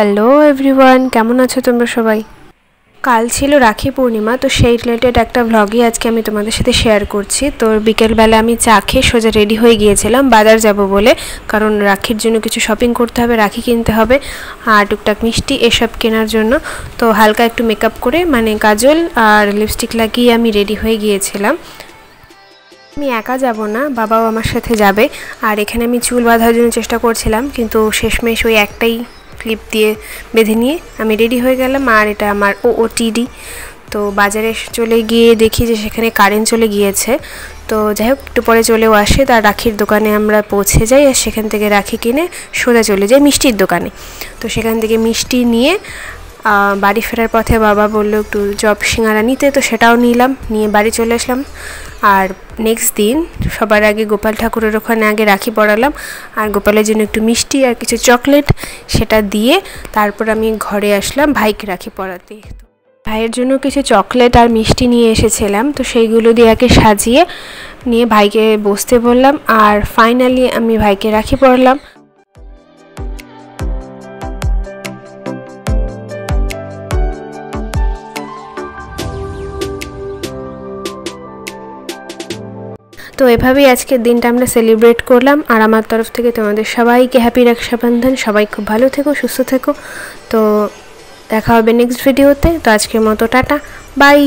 Hello everyone, কেমন আছো তোমরা সবাই? কাল ছিল রাখি পূর্ণিমা, তো সেই রিলেটেড একটা ভ্লগই আজকে আমি তোমাদের সাথে শেয়ার করছি। তো বিকেলবেলা আমি চা খেয়ে সোজা রেডি হয়ে গিয়েছিলাম বাজার যাব বলে, কারণ রাখির জন্য কিছু শপিং করতে হবে, রাখি কিনতে হবে আর টুকটাক মিষ্টি এসব কেনার জন্য। তো হালকা একটু মেকআপ করে মানে কাজল আর লিপস্টিক লাগিয়ে আমি রেডি হয়ে গিয়েছিলাম। আমি একা যাব না, বাবাও আমার সাথে যাবে। আর এখানে আমি চুল বাঁধার জন্য চেষ্টা করছিলাম, কিন্তু শেষমেশ ওই একটাই ক্লিপ দিয়ে বেঁধে নিয়ে আমি রেডি হয়ে গেলাম। আর এটা আমার ওটিডি। তো বাজারে চলে গিয়ে দেখি যে সেখানে কারেন্ট চলে গিয়েছে। তো যাই হোক, একটু পরে চলেও আসে। তার রাখির দোকানে আমরা পৌঁছে যাই আর সেখান থেকে রাখি কিনে সোজা চলে যাই মিষ্টির দোকানে। তো সেখান থেকে মিষ্টি নিয়ে বাড়ি ফেরার পথে বাবা বললো একটু চপ সিঙ্গারা নিতে, তো সেটাও নিলাম, নিয়ে বাড়ি চলে আসলাম। আর নেক্সট দিন সবার আগে গোপাল ঠাকুরের ওখানে আগে রাখি পরালাম, আর গোপালের জন্য একটু মিষ্টি আর কিছু চকলেট সেটা দিয়ে তারপর আমি ঘরে আসলাম ভাইকে রাখি পরাতে। ভাইয়ের জন্য কিছু চকলেট আর মিষ্টি নিয়ে এসেছিলাম, তো সেইগুলো দিয়ে আগে সাজিয়ে নিয়ে ভাইকে বসতে বললাম। আর ফাইনালি আমি ভাইকে রাখি পরালাম। তো এভাবেই আজকের দিনটা আমরা সেলিব্রেট করলাম। আর আমার তরফ থেকে তোমাদের সবাইকে হ্যাপি রক্ষাবন্ধন। সবাই খুব ভালো থেকো, সুস্থ থেকো। তো দেখা হবে নেক্সট ভিডিওতে। তো আজকের মতো টাটা, বাই।